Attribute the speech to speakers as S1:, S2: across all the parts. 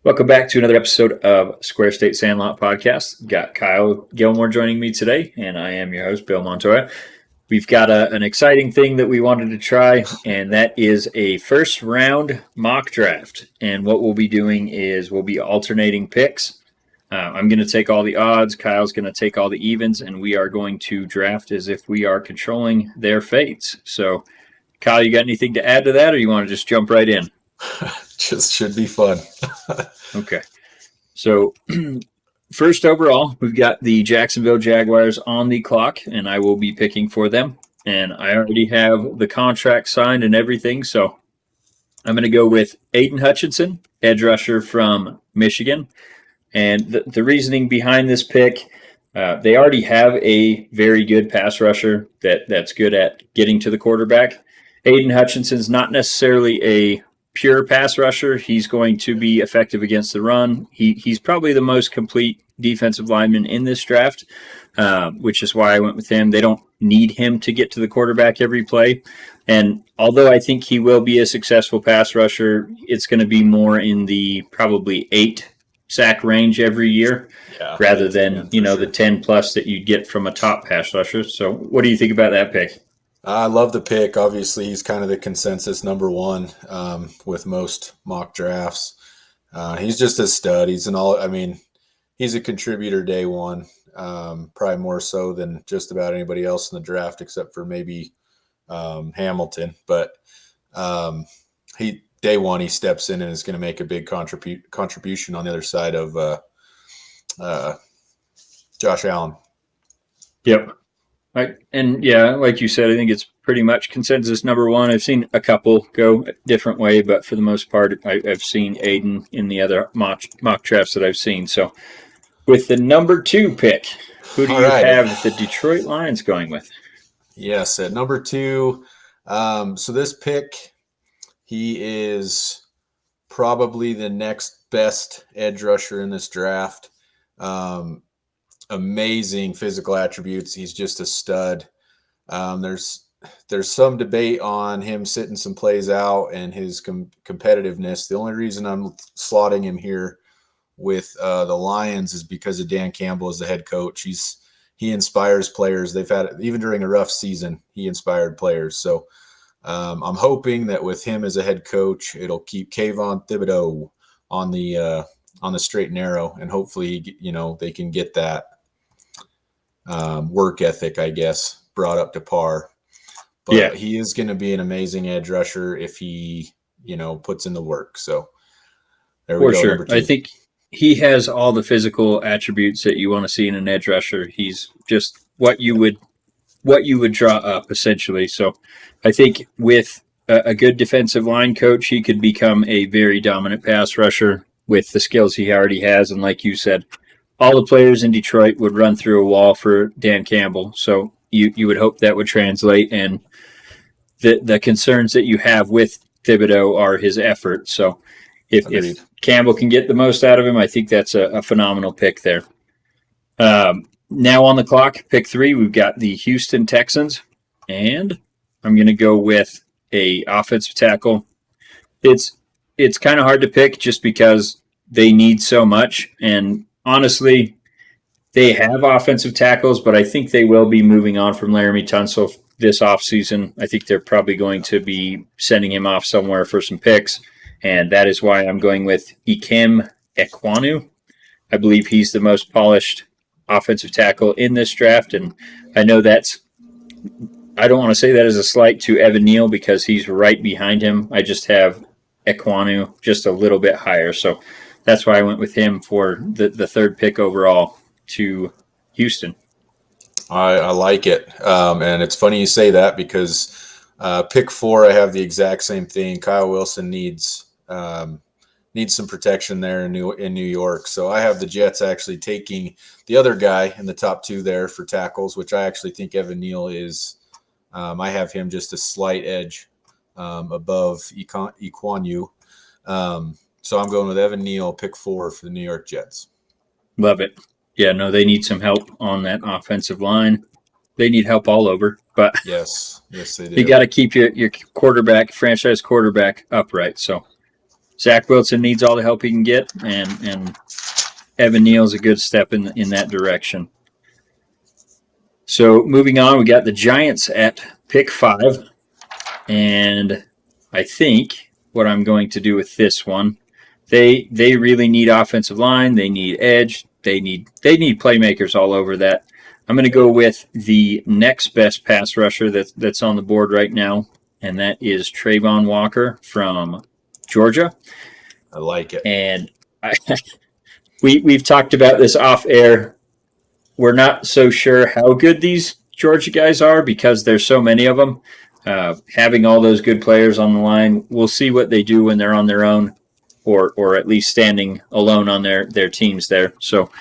S1: Welcome back to another episode of Square State Sandlot Podcast. Got Kyle Gilmore joining me today, and I am your host, Bill Montoya. We've got an exciting thing that we wanted to try, and that is a first round mock draft. And what we'll be doing is we'll be alternating picks. I'm going to take all the odds, Kyle's going to take all the evens, and we are going to draft as if we are controlling their fates. So, Kyle, you got anything to add to that, or you want to just jump right in?
S2: Just should be fun.
S1: Okay. So, first overall, we've got the Jacksonville Jaguars on the clock, and I will be picking for them. And I already have the contract signed and everything, so I'm going to go with Aiden Hutchinson, edge rusher from Michigan. And the reasoning behind this pick, they already have a very good pass rusher that's good at getting to the quarterback. Aiden Hutchinson's not necessarily a pure pass rusher. He's going to be effective against the run. He's probably the most complete defensive lineman in this draft, which is why I went with him. They don't need him to get to the quarterback every play. And although I think he will be a successful pass rusher, it's going to be more in the probably 8 sack range every year, rather than the 10 plus that you'd get from a top pass rusher. So what do you think about that pick?
S2: I love the pick. Obviously, he's kind of the consensus number one with most mock drafts. He's just a stud. He's a contributor day one, probably more so than just about anybody else in the draft, except for maybe Hamilton. But day one, he steps in and is going to make a big contribution on the other side of Josh Allen.
S1: Yep. Right. And like you said, I think it's pretty much consensus number one. I've seen a couple go a different way, but for the most part, I've seen Aiden in the other mock drafts that I've seen. So with the number 2 pick, who do you have the Detroit Lions going with?
S2: Yes, at number 2. So this pick, he is probably the next best edge rusher in this draft. Amazing physical attributes. He's just a stud. There's some debate on him sitting some plays out and his competitiveness. The only reason I'm slotting him here with the Lions is because of Dan Campbell as the head coach. He inspires players. Even during a rough season, he inspired players. So I'm hoping that with him as a head coach, it'll keep Kayvon Thibodeau on the straight and narrow, and hopefully, they can get that work ethic, I guess, brought up to par. But he is going to be an amazing edge rusher if he, puts in the work. So there we go.
S1: For sure. I think he has all the physical attributes that you want to see in an edge rusher. He's just what you would draw up, essentially. So I think with a good defensive line coach, he could become a very dominant pass rusher with the skills he already has. And like you said, all the players in Detroit would run through a wall for Dan Campbell. So you would hope that would translate. And the concerns that you have with Thibodeau are his effort. So if Campbell can get the most out of him, I think that's a phenomenal pick there. Now on the clock, pick 3, we've got the Houston Texans. And I'm going to go with a offensive tackle. It's kind of hard to pick just because they need so much. And honestly, they have offensive tackles, but I think they will be moving on from Laramie Tunsil this offseason. I think they're probably going to be sending him off somewhere for some picks, and that is why I'm going with Ikem Ekwonu. I believe he's the most polished offensive tackle in this draft, and I know I don't want to say that as a slight to Evan Neal because he's right behind him. I just have Ekwonu just a little bit higher, so that's why I went with him for the 3rd pick overall to Houston.
S2: I like it. And it's funny you say that because pick 4, I have the exact same thing. Kyle Wilson needs some protection there in New York. So I have the Jets actually taking the other guy in the top 2 there for tackles, which I actually think Evan Neal is. I have him just a slight edge above Ekwonu. So I'm going with Evan Neal, pick 4 for the New York Jets. Love it.
S1: Yeah, no, they need some help on that offensive line. They need help all over, but
S2: yes, they do.
S1: You got to keep your quarterback, franchise quarterback, upright. So Zach Wilson needs all the help he can get, and Evan Neal's a good step in that direction. So moving on, we got the Giants at pick 5, and I think what I'm going to do with this one, they really need offensive line, they need edge, they need playmakers all over that. I'm going to go with the next best pass rusher that's on the board right now, and that is Trayvon Walker from Georgia.
S2: I like it.
S1: And we've talked about this off air. We're not so sure how good these Georgia guys are because there's so many of them. Having all those good players on the line, we'll see what they do when they're on their own, or at least standing alone on their teams there. So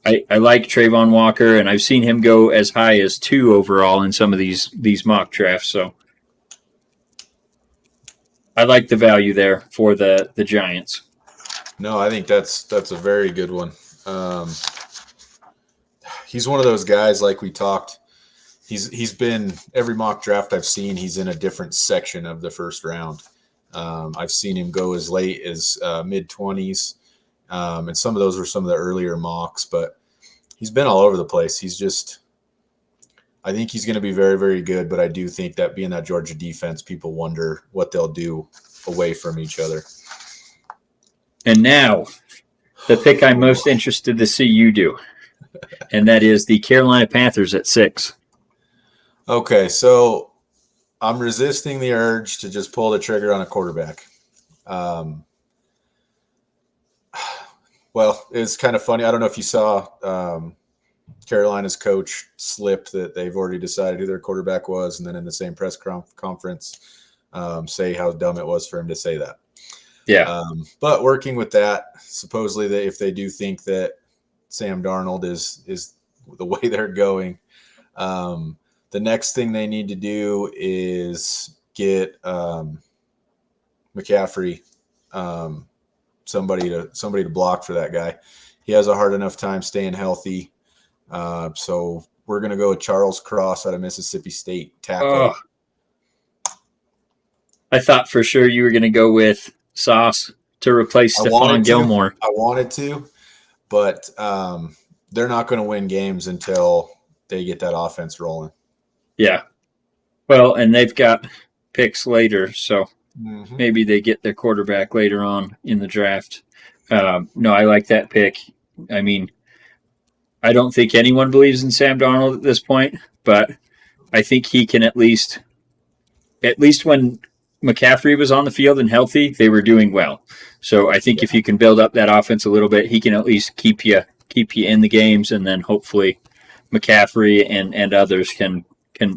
S1: I like Trayvon Walker, and I've seen him go as high as 2 overall in some of these mock drafts. So I like the value there for the Giants.
S2: No, I think that's a very good one. He's one of those guys, like we talked. He's been every mock draft I've seen. He's in a different section of the first round. I've seen him go as late as mid-20s, and some of those were some of the earlier mocks. But he's been all over the place. I think he's going to be very, very good. But I do think that being that Georgia defense, people wonder what they'll do away from each other.
S1: And now, the pick I'm most interested to see you do, and that is the Carolina Panthers at 6.
S2: Okay, so I'm resisting the urge to just pull the trigger on a quarterback. Well, it's kind of funny. I don't know if you saw Carolina's coach slip that they've already decided who their quarterback was, and then in the same press conference say how dumb it was for him to say that.
S1: Yeah.
S2: But working with that, supposedly that if they do think that Sam Darnold is the way they're going, the next thing they need to do is get McCaffrey, somebody to block for that guy. He has a hard enough time staying healthy. So we're going to go with Charles Cross out of Mississippi State, tackle.
S1: Oh. I thought for sure you were going to go with Sauce to replace Stephon Gilmore.
S2: I wanted to, but they're not going to win games until they get that offense rolling.
S1: Yeah. Well, and they've got picks later, so maybe they get their quarterback later on in the draft. No, I like that pick. I mean, I don't think anyone believes in Sam Darnold at this point, but I think he can at least when McCaffrey was on the field and healthy, they were doing well. So I think if you can build up that offense a little bit, he can at least keep you in the games, and then hopefully McCaffrey and others can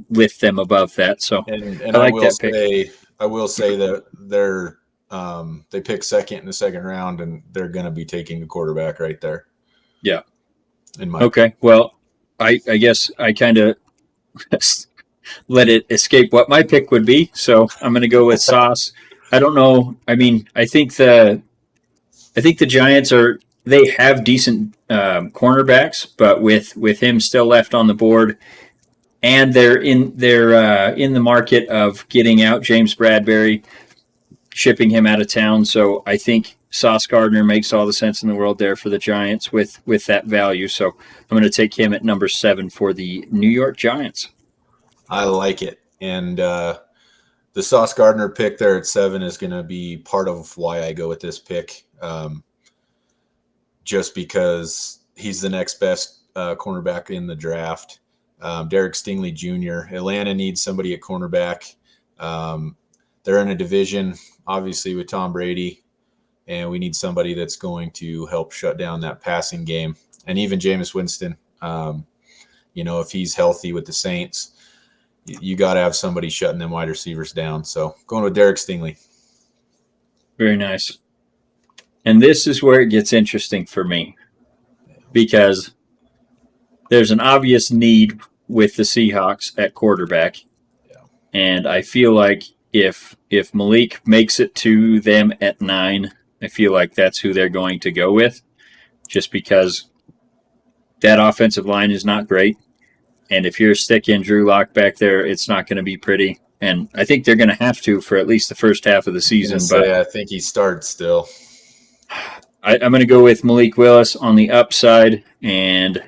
S1: lift them above that. So
S2: and I like that pick. I will say that they pick second in the second round, and they're going to be taking a quarterback right there.
S1: Yeah. Okay. Well, I guess I kind of let it escape what my pick would be. So I'm going to go with Sauce. I don't know. I mean, I think the Giants they have decent cornerbacks, but with him still left on the board, and they're in the market of getting out James Bradbury, shipping him out of town. So I think Sauce Gardner makes all the sense in the world there for the Giants with that value. So I'm going to take him at number 7 for the New York Giants.
S2: I like it. And the Sauce Gardner pick there at 7 is going to be part of why I go with this pick. Just because he's the next best cornerback in the draft. Derek Stingley Jr. Atlanta needs somebody at cornerback. They're in a division, obviously, with Tom Brady, and we need somebody that's going to help shut down that passing game. And even Jameis Winston, if he's healthy with the Saints, you got to have somebody shutting them wide receivers down. So going with Derek Stingley.
S1: Very nice. And this is where it gets interesting for me, because there's an obvious need with the Seahawks at quarterback. Yeah. And I feel like if Malik makes it to them at 9, I feel like that's who they're going to go with, just because that offensive line is not great. And if you're sticking Drew Lock back there, it's not going to be pretty. and I think they're going to have to for at least the first half of the season. But
S2: I think he starts still.
S1: I'm going to go with Malik Willis on the upside, and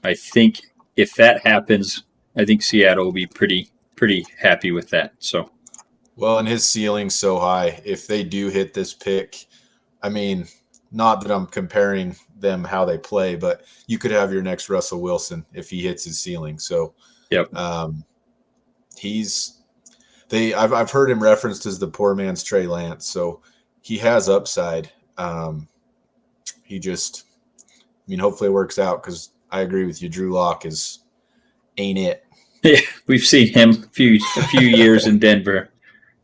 S1: I think if that happens, I think Seattle will be pretty happy with that. So,
S2: well, and his ceiling's so high. If they do hit this pick, I mean, not that I'm comparing them how they play, but you could have your next Russell Wilson if he hits his ceiling. So,
S1: yep.
S2: I've heard him referenced as the poor man's Trey Lance. So he has upside. Hopefully it works out, because I agree with you. Drew Lock ain't it.
S1: Yeah, we've seen him a few years in Denver,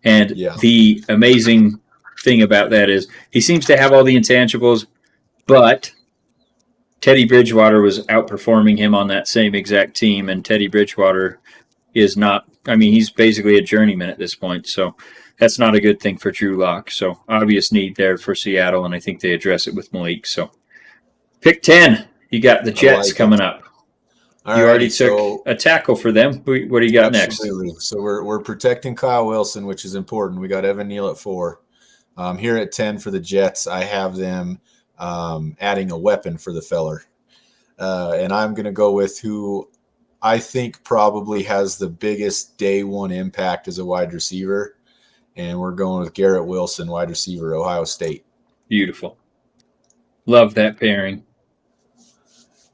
S1: and the amazing thing about that is he seems to have all the intangibles, but Teddy Bridgewater was outperforming him on that same exact team, and Teddy Bridgewater is not. I mean, he's basically a journeyman at this point, so that's not a good thing for Drew Lock. So obvious need there for Seattle, and I think they address it with Malik. So pick 10. You got the Jets coming up. You already took a tackle for them. What do you got next?
S2: So we're protecting Kyle Wilson, which is important. We got Evan Neal at 4. Here at 10 for the Jets, I have them adding a weapon for the feller. And I'm going to go with who I think probably has the biggest day one impact as a wide receiver. And we're going with Garrett Wilson, wide receiver, Ohio State.
S1: Beautiful. Love that pairing.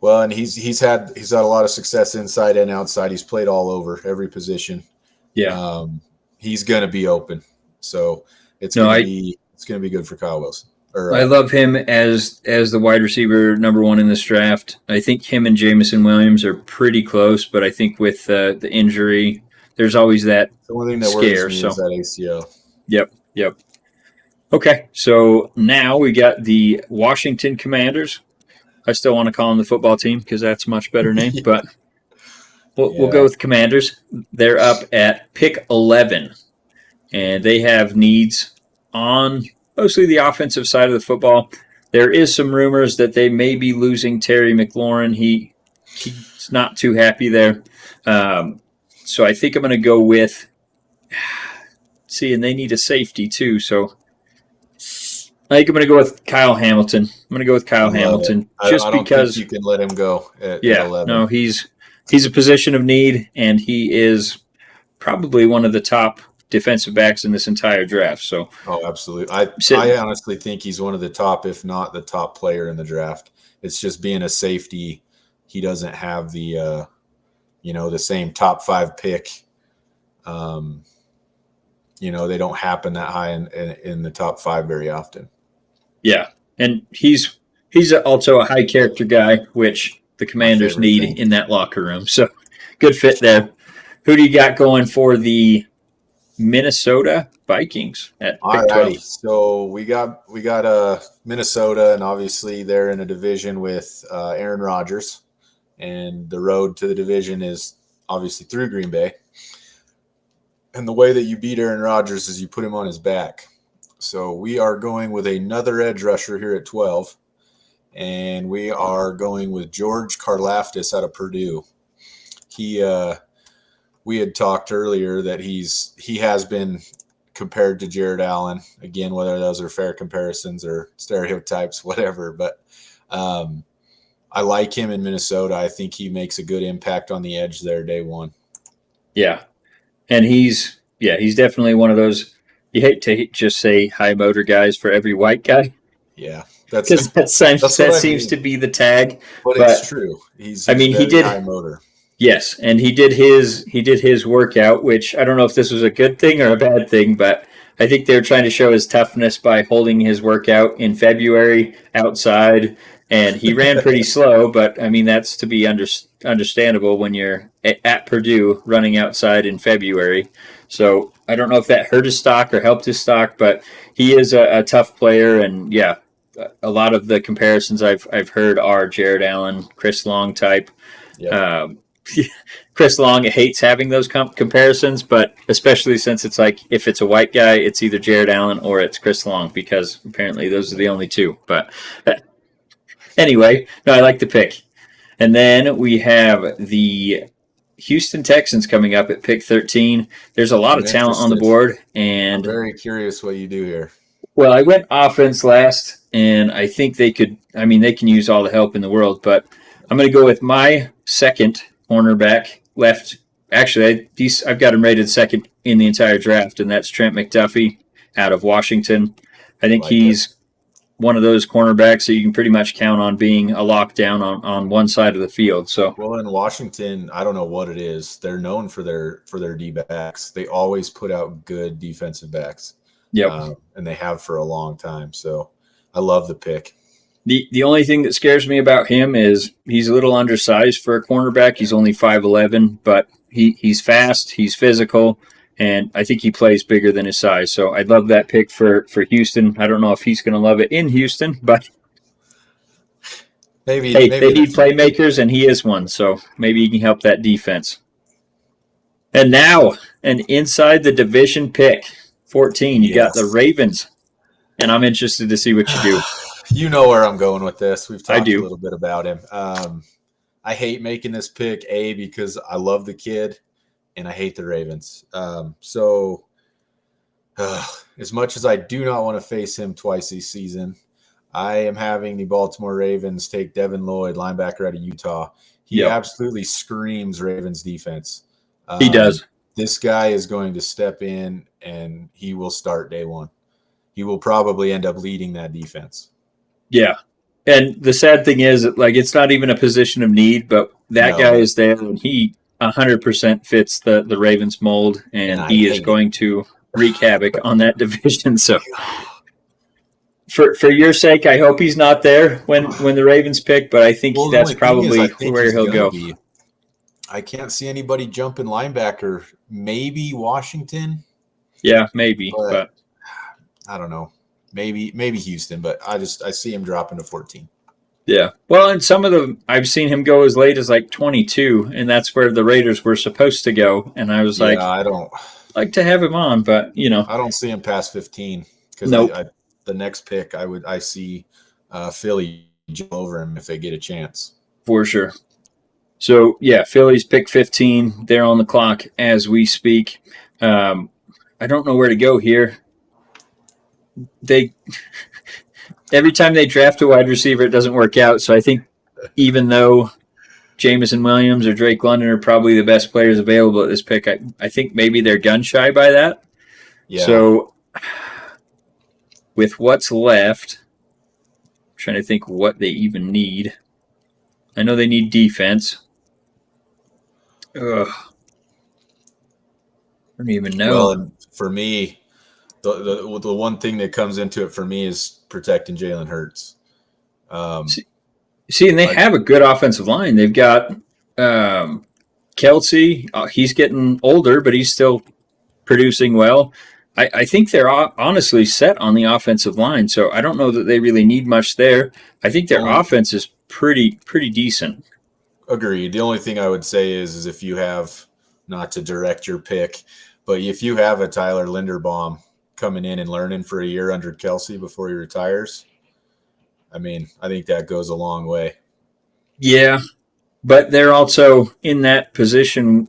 S2: Well, and he's had a lot of success inside and outside. He's played all over every position.
S1: Yeah.
S2: He's going to be open. So it's going to be good for Kyle Wilson.
S1: I love him as the wide receiver number 1 in this draft. I think him and Jameson Williams are pretty close, but I think with the injury, there's always that
S2: the only thing that
S1: scare.
S2: Worries me is that ACL.
S1: Yep. Okay, so now we got the Washington Commanders. I still want to call them the football team because that's a much better name, but we'll go with Commanders. They're up at pick 11, and they have needs on mostly the offensive side of the football. There is some rumors that they may be losing Terry McLaurin. He's not too happy there. So I think I'm going to go with – and they need a safety too, so – I think I'm going to go with Kyle Hamilton. Hamilton just because
S2: you can let him go at 11.
S1: No, he's a position of need, and he is probably one of the top defensive backs in this entire draft. So,
S2: absolutely. I honestly think he's one of the top, if not the top player in the draft. It's just being a safety. He doesn't have the the same top 5 pick. They don't happen that high in the top 5 very often.
S1: Yeah, and he's also a high character guy, which the Commanders need in that locker room. So good fit there. Who do you got going for the Minnesota Vikings at pick 12?
S2: So we got Minnesota, and obviously they're in a division with Aaron Rodgers, and the road to the division is obviously through Green Bay. And the way that you beat Aaron Rodgers is you put him on his back. So we are going with another edge rusher here at 12, and we are going with George Karlaftis out of Purdue. We had talked earlier that he has been compared to Jared Allen. Again, whether those are fair comparisons or stereotypes, whatever. But I like him in Minnesota. I think he makes a good impact on the edge there day one.
S1: Yeah, and he's definitely one of those. You hate to just say high motor guys for every white guy.
S2: Yeah,
S1: that seems to be the tag.
S2: But it's true. He did high motor.
S1: Yes, and he did his workout, which I don't know if this was a good thing or a bad thing, but I think they were trying to show his toughness by holding his workout in February outside, and he ran pretty slow. But I mean, that's to be understandable when you're at Purdue running outside in February. So I don't know if that hurt his stock or helped his stock, but he is a tough player. And yeah, a lot of the comparisons I've heard are Jared Allen, Chris Long type. Yep. Chris Long hates having those comparisons, but especially since it's like if it's a white guy, it's either Jared Allen or it's Chris Long, because apparently those are the only two. But anyway, no, I like the pick. And then we have the Houston Texans coming up at pick 13. There's a lot
S2: I'm
S1: of talent on the
S2: interested.
S1: board,
S2: I'm
S1: and
S2: very curious what you do here.
S1: well, I went offense last, and I think they could. I mean, they can use all the help in the world, but I'm going to go with my second cornerback left. Actually, I've got him rated second in the entire draft, and that's Trent McDuffie out of Washington. I think
S2: Like it.
S1: he's one of those cornerbacks that you can pretty much count on being a lockdown on one side of the field. So,
S2: Well, in Washington, I don't know what it is. They're known for their D backs. They always put out good defensive backs,
S1: yep.
S2: And they have for a long time. So I love the pick.
S1: The only thing that scares me about him is he's a little undersized for a cornerback. He's only 5'11", but he's fast, he's physical, and I think he plays bigger than his size. So I'd love that pick for Houston. I don't know if he's going to love it in Houston, but
S2: Maybe
S1: they need playmakers, and he is one. So maybe he can help that defense. And now, an inside the division pick, 14. You got the Ravens, and I'm interested to see what you do.
S2: You know where I'm going with this. We've talked
S1: a
S2: little bit about him. I hate making this pick, because I love the kid, and I hate the Ravens. As much as I do not want to face him twice this season, I am having the Baltimore Ravens take Devin Lloyd, linebacker out of Utah. He absolutely screams Ravens defense.
S1: He does.
S2: This guy is going to step in, and he will start day one. He will probably end up leading that defense.
S1: Yeah. And the sad thing is, like, it's not even a position of need, but that guy is there, and he 100% fits the Ravens mold, and he is going to wreak havoc on that division. So for your sake, I hope he's not there when the Ravens pick, but I think that's probably where he'll go.
S2: I can't see anybody jumping linebacker. Maybe Washington.
S1: Yeah, maybe, but
S2: I don't know. Maybe Houston, but I see him dropping to 14.
S1: Yeah. Well, and some of them, I've seen him go as late as like 22, and that's where the Raiders were supposed to go. And I was like,
S2: I don't
S1: like to have him on, but
S2: I don't see him past 15 because the next pick I see Philly jump over him if they get a chance.
S1: For sure. So yeah, Philly's pick 15. They're on the clock as we speak. I don't know where to go here. Every time they draft a wide receiver, it doesn't work out. So I think even though Jameson Williams or Drake London are probably the best players available at this pick, I think maybe they're gun shy by that. Yeah. So with what's left, I'm trying to think what they even need. I know they need defense. Ugh. I don't even know.
S2: Well, and for me, the one thing that comes into it for me is protecting Jalen Hurts.
S1: See, and they have a good offensive line. They've got Kelsey. He's getting older, but he's still producing well. I think they're honestly set on the offensive line, so I don't know that they really need much there. I think their offense is pretty decent.
S2: Agreed. The only thing I would say is if you have, not to direct your pick, but if you have a Tyler Linderbaum coming in and learning for a year under Kelsey before he retires, I mean, I think that goes a long way.
S1: Yeah, but they're also in that position.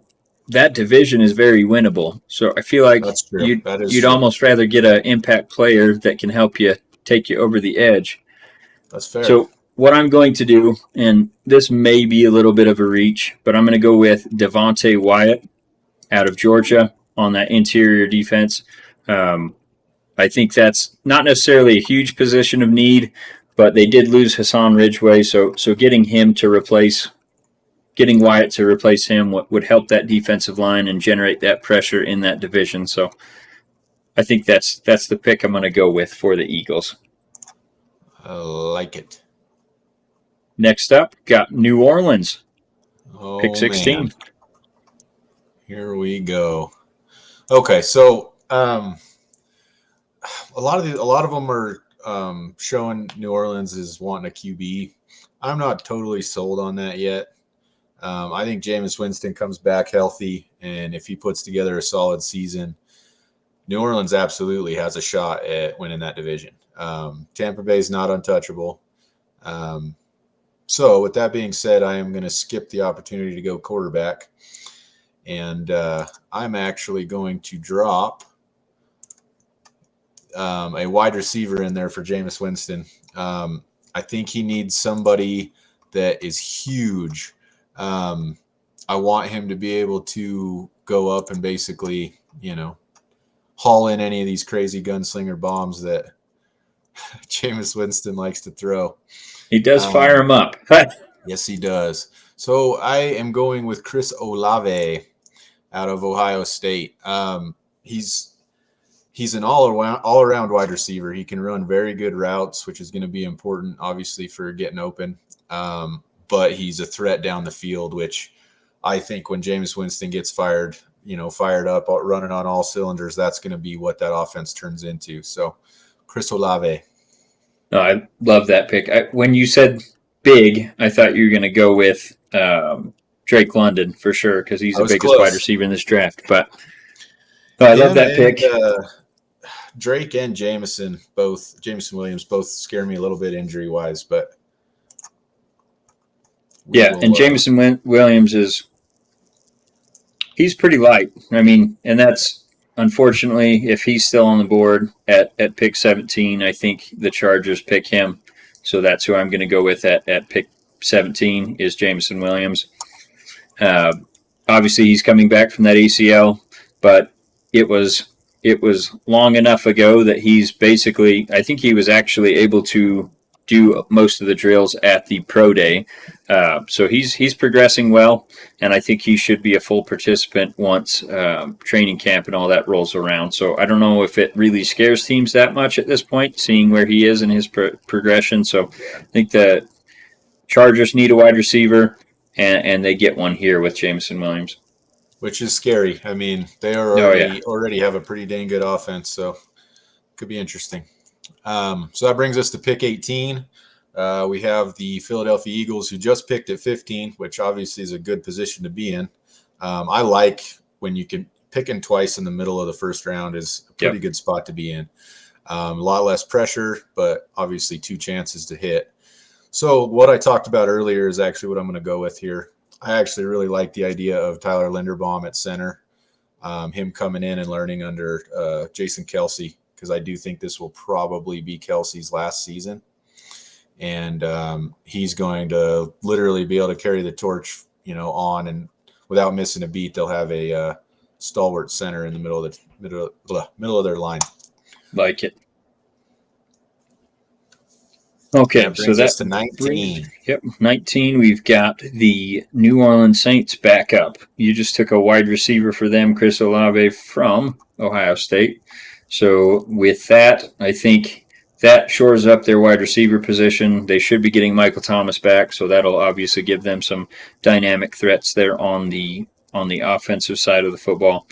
S1: That division is very winnable. So I feel like you'd almost rather get an impact player that can help you take you over the edge.
S2: That's fair.
S1: So what I'm going to do, and this may be a little bit of a reach, but I'm going to go with Devontae Wyatt out of Georgia on that interior defense. I think that's not necessarily a huge position of need, but they did lose Hassan Ridgeway, so getting Wyatt to replace him would help that defensive line and generate that pressure in that division. So I think that's the pick I'm going to go with for the Eagles.
S2: I like it.
S1: Next up, got New Orleans. Pick 16.
S2: Man. Here we go. Okay, so a lot of them are showing New Orleans is wanting a QB. I'm not totally sold on that yet. I think Jameis Winston comes back healthy, and if he puts together a solid season, New Orleans absolutely has a shot at winning that division. Tampa Bay is not untouchable. So with that being said, I am going to skip the opportunity to go quarterback. And I'm actually going to drop a wide receiver in there for Jameis Winston. I think he needs somebody that is huge. I want him to be able to go up and basically, haul in any of these crazy gunslinger bombs that Jameis Winston likes to throw.
S1: He does fire him up.
S2: Yes, he does. So I am going with Chris Olave out of Ohio State. He's an all-around wide receiver. He can run very good routes, which is going to be important, obviously, for getting open. But he's a threat down the field, which I think when Jameis Winston gets fired up, running on all cylinders, that's going to be what that offense turns into. So, Chris Olave.
S1: No, I love that pick. When you said big, I thought you were going to go with Drake London for sure because he's the biggest
S2: close.
S1: wide receiver in this draft. But I love that pick.
S2: Drake and Jameson Williams both scare me a little bit injury-wise, but
S1: and Jameson Williams he's pretty light. I mean, and that's unfortunately, if he's still on the board at pick 17, I think the Chargers pick him. So that's who I'm going to go with at pick 17 is Jameson Williams. Obviously, he's coming back from that ACL, but it was long enough ago that I think he was actually able to do most of the drills at the pro day. So he's progressing well, and I think he should be a full participant once training camp and all that rolls around. So I don't know if it really scares teams that much at this point, seeing where he is in his progression. So I think the Chargers need a wide receiver, and they get one here with Jameson Williams.
S2: Which is scary. I mean, they already have a pretty dang good offense, so it could be interesting. So that brings us to pick 18. We have the Philadelphia Eagles, who just picked at 15, which obviously is a good position to be in. I like when you can picking twice in the middle of the first round is a pretty good spot to be in. A lot less pressure, but obviously 2 chances to hit. So what I talked about earlier is actually what I'm going to go with here. I actually really like the idea of Tyler Linderbaum at center, him coming in and learning under Jason Kelce, because I do think this will probably be Kelce's last season. And he's going to literally be able to carry the torch, on, and without missing a beat, they'll have a stalwart center in the middle of their line.
S1: Like it. Okay,
S2: that brings us to 19.
S1: 19. We've got the New Orleans Saints back up. You just took a wide receiver for them, Chris Olave from Ohio State. So with that, I think that shores up their wide receiver position. They should be getting Michael Thomas back, so that'll obviously give them some dynamic threats there on the offensive side of the football.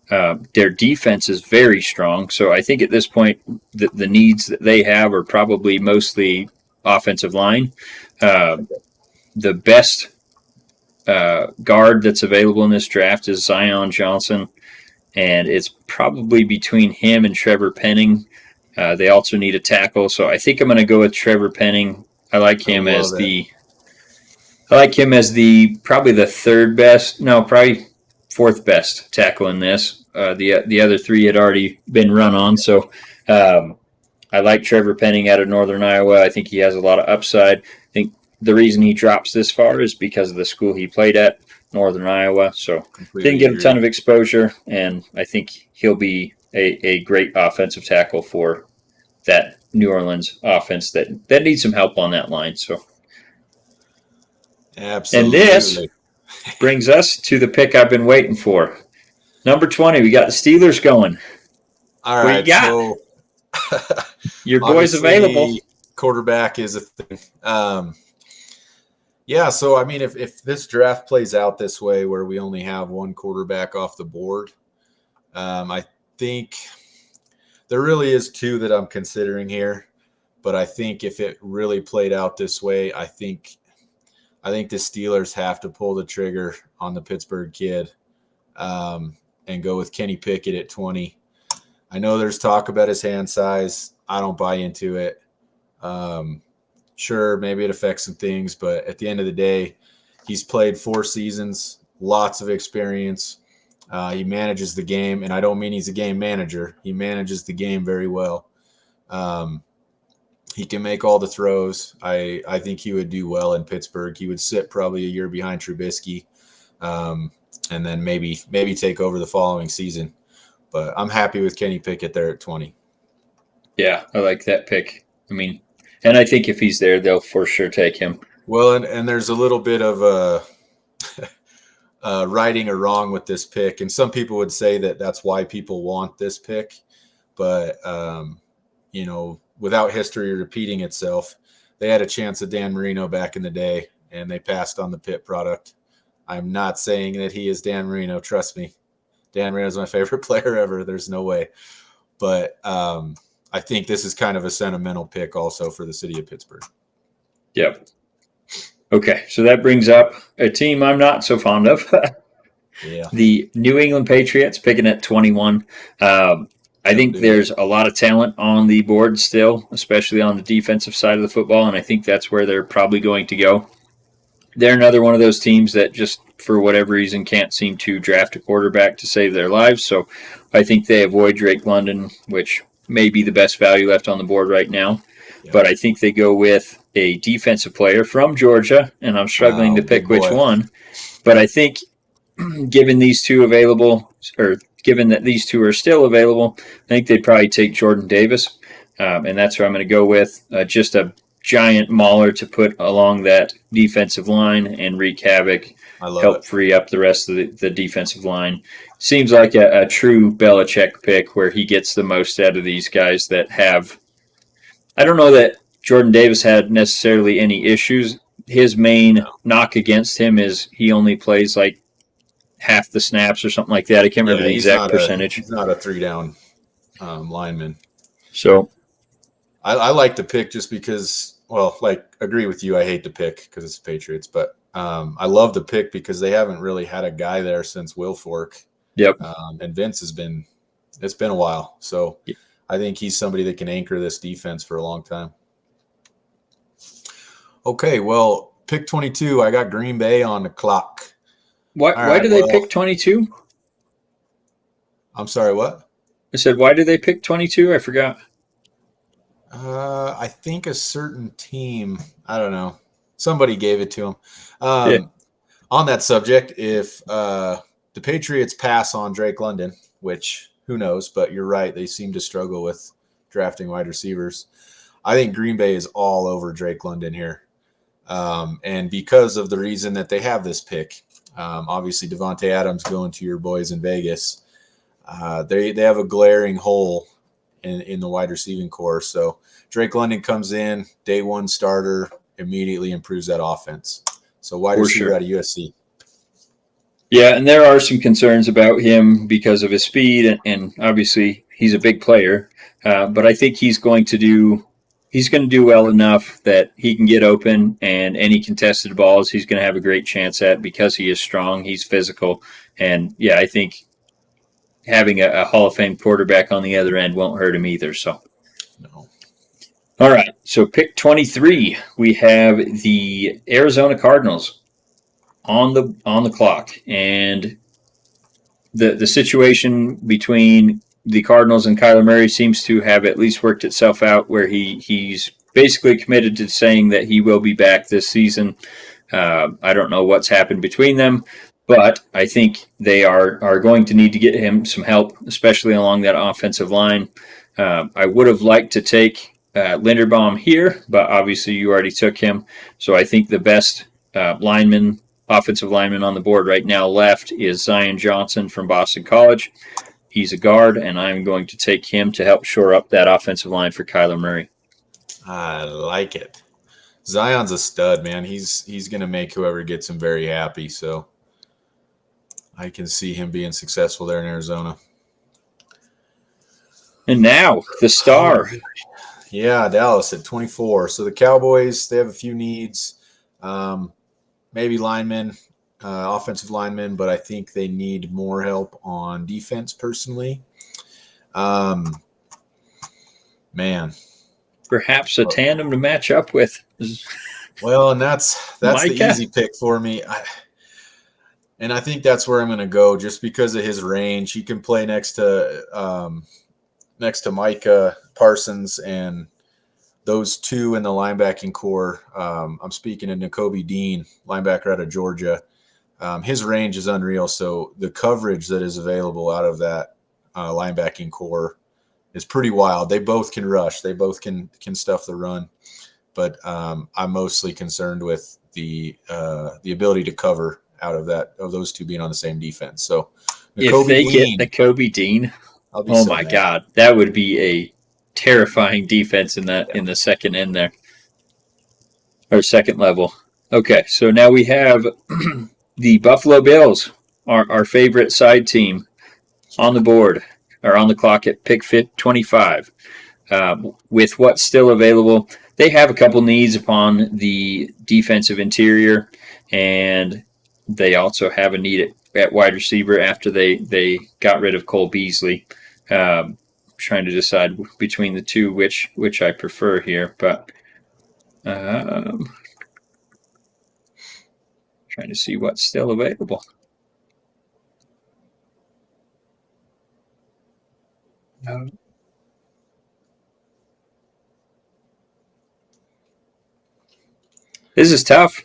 S1: Their defense is very strong, so I think at this point the needs that they have are probably mostly offensive line. The best guard that's available in this draft is Zion Johnson, and it's probably between him and Trevor Penning. They also need a tackle, so I think I'm going to go with Trevor Penning. I like him as the probably the third best. No, probably fourth best tackle in this. The other 3 had already been run on, so I like Trevor Penning out of Northern Iowa. I think he has a lot of upside. I think the reason he drops this far is because of the school he played at, Northern Iowa. So didn't get a ton of exposure, and I think he'll be a great offensive tackle for that New Orleans offense that needs some help on that line. So,
S2: absolutely.
S1: And this brings us to the pick I've been waiting for. Number 20, we got the Steelers going.
S2: All right,
S1: what you got?
S2: So
S1: your boy's available.
S2: Quarterback is a thing. So I mean, if this draft plays out this way, where we only have one quarterback off the board, I think there really is 2 that I'm considering here. But I think if it really played out this way, I think the Steelers have to pull the trigger on the Pittsburgh kid and go with Kenny Pickett at 20. I know there's talk about his hand size. I don't buy into it. Sure, maybe it affects some things, but at the end of the day, he's played 4 seasons, lots of experience. He manages the game, and I don't mean he's a game manager. He manages the game very well. He can make all the throws. I think he would do well in Pittsburgh. He would sit probably a year behind Trubisky, and then maybe take over the following season. But I'm happy with Kenny Pickett there at 20.
S1: Yeah, I like that pick. I mean, and I think if he's there, they'll for sure take him.
S2: Well, and there's a little bit of righting or wrong with this pick, and some people would say that that's why people want this pick. But without history repeating itself, they had a chance at Dan Marino back in the day, and they passed on the Pitt product. I'm not saying that he is Dan Marino. Trust me. Dan Marino is my favorite player ever. There's no way. But I think this is kind of a sentimental pick also for the city of Pittsburgh.
S1: Yep. Okay, so that brings up a team I'm not so fond of.
S2: Yeah.
S1: The New England Patriots picking at 21. I think there's a lot of talent on the board still, especially on the defensive side of the football, and I think that's where they're probably going to go. They're another one of those teams that just, for whatever reason, can't seem to draft a quarterback to save their lives. So I think they avoid Drake London, which may be the best value left on the board right now. Yeah. But I think they go with a defensive player from Georgia, and I'm struggling to pick which one. But I think given these two available, or given that these two are still available, I think they'd probably take Jordan Davis. And that's who I'm going to go with. Just a giant mauler to put along that defensive line and wreak havoc, help free up the rest of the defensive line. Seems like a true Belichick pick where he gets the most out of these guys that have – I don't know that Jordan Davis had necessarily any issues. His main knock against him is he only plays like half the snaps or something like that. I can't remember the exact percentage.
S2: He's not a three-down lineman.
S1: So
S2: I like the pick just because – well, agree with you. I hate the pick because it's the Patriots, but I love the pick because they haven't really had a guy there since Will Fork.
S1: Yep.
S2: And Vince it's been a while. So yep. I think he's somebody that can anchor this defense for a long time. Okay, well, pick 22. I got Green Bay on the clock.
S1: Why do they pick 22?
S2: I'm sorry, what?
S1: I said, why did they pick 22? I forgot.
S2: I think a certain team, I don't know, somebody gave it to him. On that subject, if the Patriots pass on Drake London, which who knows, but you're right, they seem to struggle with drafting wide receivers. I think Green Bay is all over Drake London here. And because of the reason that they have this pick, obviously Devontae Adams going to your boys in Vegas, they have a glaring hole in the wide receiving core. So Drake London comes in, day one starter, immediately improves that offense. So wide receiver out of USC.
S1: Yeah, and there are some concerns about him because of his speed, and obviously he's a big player. But I think he's going to do well enough that he can get open, and any contested balls he's going to have a great chance at because he is strong, he's physical, and yeah, I think having a Hall of Fame quarterback on the other end won't hurt him either. So,
S2: no.
S1: All right. So pick 23, we have the Arizona Cardinals on the clock, and the situation between the Cardinals and Kyler Murray seems to have at least worked itself out, where he's basically committed to saying that he will be back this season. I don't know what's happened between them, but I think they are going to need to get him some help, especially along that offensive line. I would have liked to take Linderbaum here, but obviously you already took him. So I think the best offensive lineman on the board right now left is Zion Johnson from Boston College. He's a guard, and I'm going to take him to help shore up that offensive line for Kyler Murray.
S2: I like it. Zion's a stud, man. He's going to make whoever gets him very happy. So I can see him being successful there in Arizona.
S1: And now the star.
S2: Yeah, Dallas at 24. So the Cowboys, they have a few needs. Maybe linemen, offensive linemen, but I think they need more help on defense personally. Man.
S1: Perhaps a tandem to match up with.
S2: Well, and that's the easy pick for me. And I think that's where I'm going to go just because of his range. He can play next to Micah Parsons and those two in the linebacking core. I'm speaking of Nakobe Dean, linebacker out of Georgia. His range is unreal. So the coverage that is available out of that linebacking core is pretty wild. They both can rush. They both can stuff the run. But I'm mostly concerned with the ability to cover out of those two being on the same defense. So
S1: If they get Nakobe Dean, oh my God, that would be a terrifying defense in the second end there, or second level. Okay, so now we have the Buffalo Bills, our favorite side team, on the board or on the clock at pick 25. With what's still available, they have a couple needs upon the defensive interior, and they also have a need at wide receiver after they got rid of Cole Beasley. Trying to decide between the two which I prefer here, but trying to see what's still available. This is tough.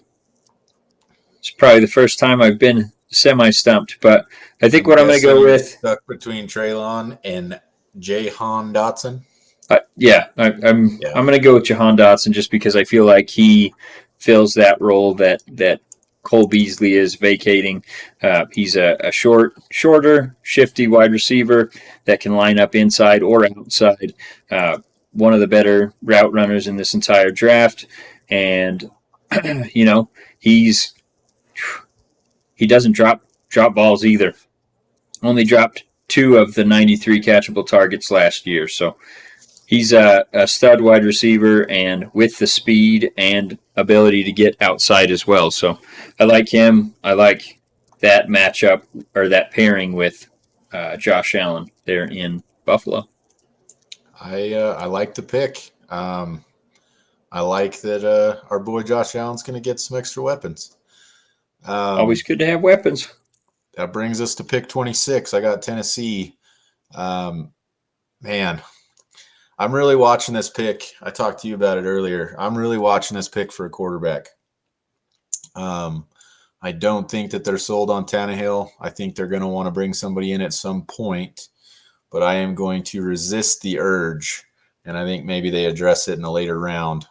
S1: It's probably the first time I've been semi-stumped, but I think what I'm going to go with...
S2: Stuck between Traylon and Jahan Dotson?
S1: I'm going to go with Jahan Dotson just because I feel like he fills that role that Cole Beasley is vacating. He's a shorter, shifty wide receiver that can line up inside or outside. One of the better route runners in this entire draft. And, he doesn't drop balls either. Only dropped 2 of the 93 catchable targets last year. So he's a stud wide receiver and with the speed and ability to get outside as well. So I like him. I like that matchup or that pairing with Josh Allen there in Buffalo.
S2: I like the pick. I like that our boy Josh Allen's going to get some extra weapons.
S1: Always good to have weapons.
S2: That brings us to pick 26. I got Tennessee. Man, I'm really watching this pick. I talked to you about it earlier. I'm really watching this pick for a quarterback. I don't think that they're sold on Tannehill. I think they're going to want to bring somebody in at some point, but I am going to resist the urge, and I think maybe they address it in a later round.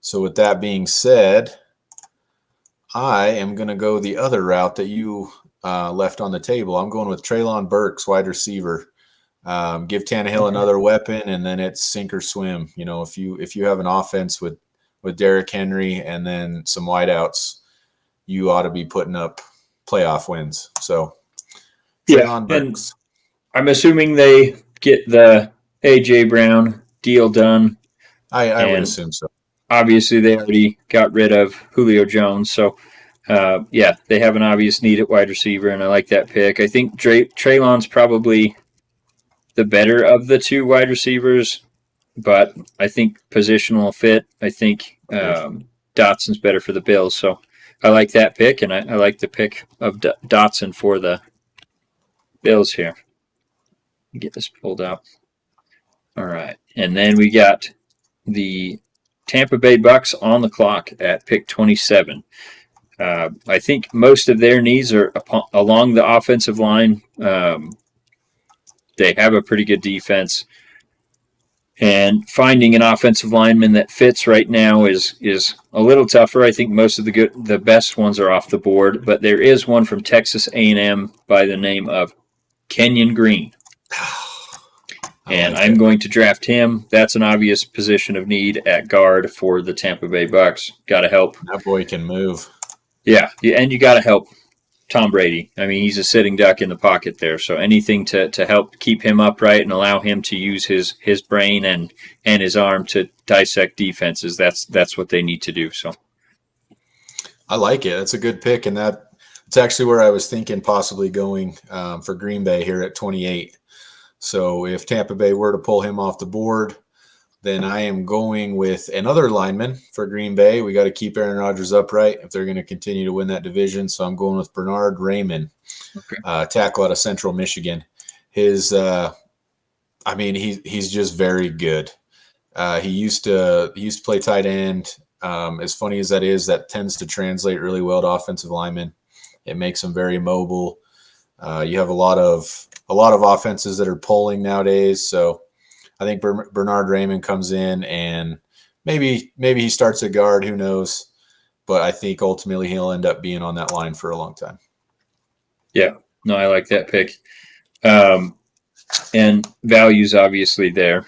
S2: So with that being said, I am going to go the other route that you left on the table. I'm going with Treylon Burks, wide receiver. Give Tannehill another weapon, and then it's sink or swim. If you have an offense with Derrick Henry and then some wideouts, you ought to be putting up playoff wins. So, Treylon Burks.
S1: I'm assuming they get the A.J. Brown deal done.
S2: I would assume so.
S1: Obviously, they already got rid of Julio Jones. So, they have an obvious need at wide receiver, and I like that pick. I think Treylon's probably the better of the 2 wide receivers, but I think positional fit, I think Dotson's better for the Bills. So I like that pick, and I like the pick of Dotson for the Bills here. Get this pulled out. All right. And then we got the Tampa Bay Bucks on the clock at pick 27. I think most of their needs are along the offensive line. They have a pretty good defense. And finding an offensive lineman that fits right now is a little tougher. I think most of the best ones are off the board, but there is one from Texas A&M by the name of Kenyon Green. And I'm going to draft him. That's an obvious position of need at guard for the Tampa Bay Bucks. Got to help.
S2: That boy can move.
S1: Yeah, and you got to help Tom Brady. I mean, he's a sitting duck in the pocket there. So anything to help keep him upright and allow him to use his brain and his arm to dissect defenses, that's what they need to do. So
S2: I like it. That's a good pick, and it's actually where I was thinking possibly going for Green Bay here at 28. So if Tampa Bay were to pull him off the board, then I am going with another lineman for Green Bay. We got to keep Aaron Rodgers upright if they're going to continue to win that division. So I'm going with Bernard Raymond, tackle out of Central Michigan. He's just very good. He used to play tight end. As funny as that is, that tends to translate really well to offensive linemen. It makes him very mobile. You have a lot of offenses that are pulling nowadays, so I think Bernard Raymond comes in and maybe he starts at guard. Who knows? But I think ultimately he'll end up being on that line for a long time.
S1: Yeah, no, I like that pick. And value's obviously there.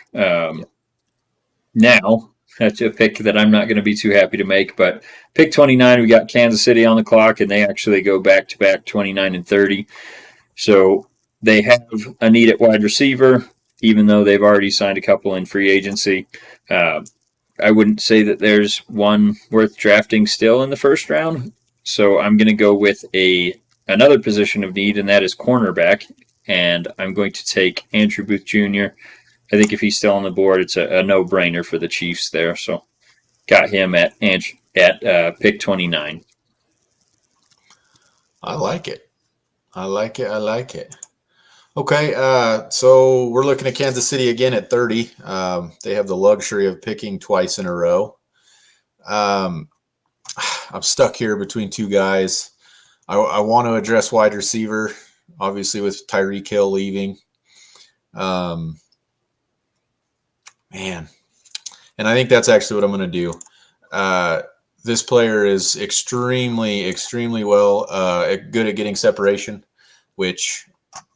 S1: Now, that's a pick that I'm not going to be too happy to make, but pick 29, we got Kansas City on the clock, and they actually go back-to-back 29 and 30. So they have a need at wide receiver, even though they've already signed a couple in free agency. I wouldn't say that there's one worth drafting still in the first round. So I'm going to go with another position of need, and that is cornerback. And I'm going to take Andrew Booth Jr. I think if he's still on the board, it's a no-brainer for the Chiefs there. So got him at pick 29.
S2: I like it. Okay, so we're looking at Kansas City again at 30. They have the luxury of picking twice in a row. I'm stuck here between two guys. I want to address wide receiver, obviously with Tyreek Hill leaving. Man, and I think that's actually what I'm going to do. This player is extremely, extremely well good at getting separation, which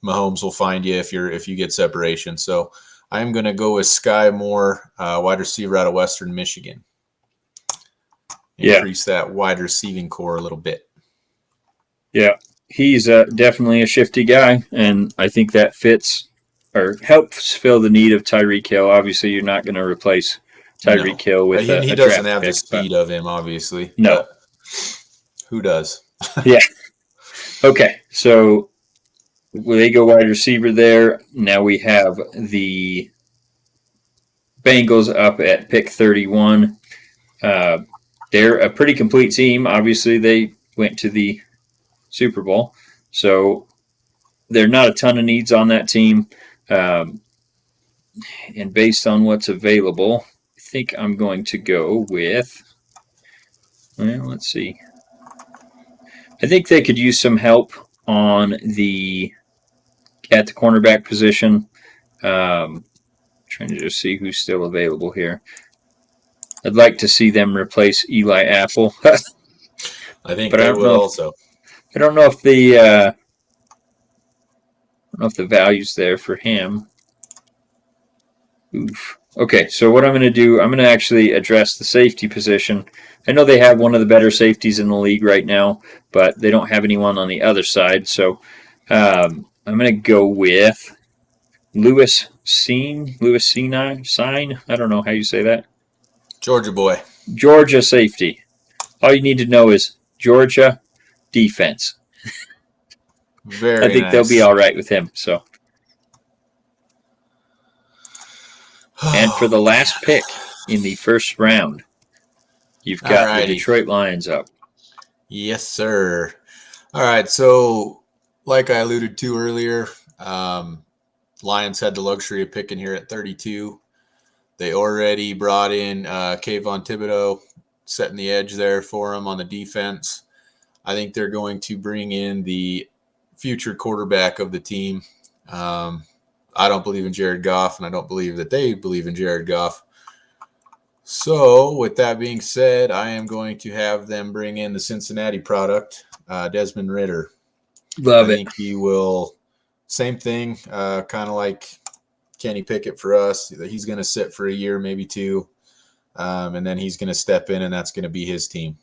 S2: Mahomes will find you if you get separation. So I'm going to go with Skye Moore, wide receiver out of Western Michigan. Increase that wide receiving core a little bit.
S1: Yeah, he's definitely a shifty guy, and I think that fits or helps fill the need of Tyreek Hill. Obviously, you're not going to replace Tyreek Hill with
S2: he doesn't have the speed of him, obviously.
S1: No.
S2: Who does?
S1: Yeah. Okay, so they go wide receiver there. Now we have the Bengals up at pick 31. They're a pretty complete team. Obviously, they went to the Super Bowl, so there are not a ton of needs on that team. And based on what's available, I think I'm going to go with, well, let's see. I think they could use some help at the cornerback position. Trying to just see who's still available here. I'd like to see them replace Eli Apple.
S2: I think they will also.
S1: I don't know if the value's there for him. Oof. Okay, so what I'm going to do, I'm going to actually address the safety position. I know they have one of the better safeties in the league right now, but they don't have anyone on the other side. So I'm going to go with Lewis Cine. I don't know how you say that.
S2: Georgia boy.
S1: Georgia safety. All you need to know is Georgia defense.
S2: Very
S1: I think
S2: nice.
S1: they'll be all right with him. So, and for the last pick in the first round, you've got the Detroit Lions up.
S2: Yes, sir. All right. So, like I alluded to earlier, Lions had the luxury of picking here at 32. They already brought in Kayvon Thibodeau, setting the edge there for them on the defense. I think they're going to bring in the future quarterback of the team. I don't believe in Jared Goff, and I don't believe that they believe in Jared Goff. So, with that being said, I am going to have them bring in the Cincinnati product, Desmond Ritter.
S1: Love it.
S2: I think he will, same thing, kind of like Kenny Pickett for us. He's going to sit for a year, maybe two, and then he's going to step in, and that's going to be his team.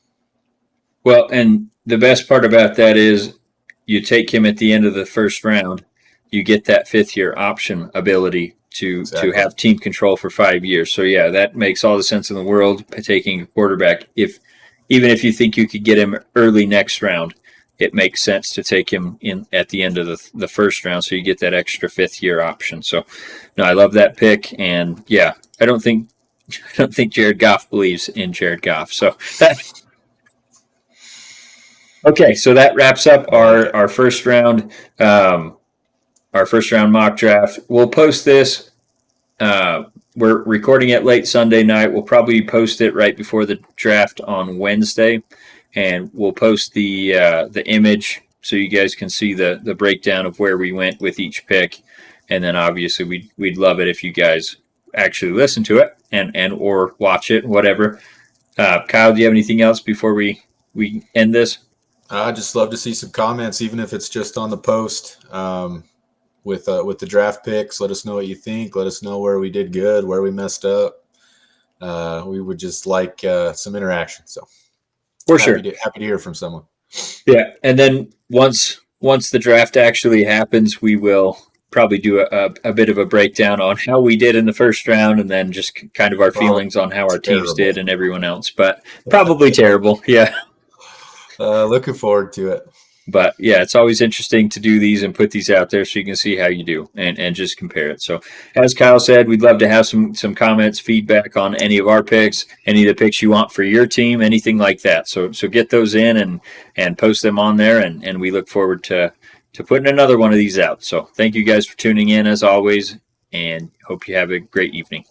S1: Well, and the best part about that is you take him at the end of the first round, you get that fifth-year option ability to have team control for 5 years. So, yeah, that makes all the sense in the world, taking a quarterback. Even if you think you could get him early next round, it makes sense to take him in at the end of the first round so you get that extra fifth-year option. So, no, I love that pick. And, yeah, I don't think don't think Jared Goff believes in Jared Goff. So that. Okay, so that wraps up our first round mock draft. We'll post this. We're recording it late Sunday night. We'll probably post it right before the draft on Wednesday, and we'll post the image so you guys can see the breakdown of where we went with each pick. And then obviously we'd love it if you guys actually listen to it and or watch it, whatever. Kyle, do you have anything else before we end this?
S2: I just love to see some comments, even if it's just on the post. With the draft picks, let us know what you think. Let us know where we did good, where we messed up. We would just like some interaction. So
S1: for sure,
S2: happy to hear from someone.
S1: Yeah, and then once the draft actually happens, we will probably do a bit of a breakdown on how we did in the first round, and then just kind of our feelings on how our teams did and everyone else. But probably terrible, yeah.
S2: Looking forward to it.
S1: But yeah, it's always interesting to do these and put these out there so you can see how you do and just compare it. So as Kyle said, we'd love to have some comments, feedback on any of our picks, any of the picks you want for your team, anything like that. So get those in and post them on there, and we look forward to putting another one of these out. So thank you guys for tuning in as always, and hope you have a great evening.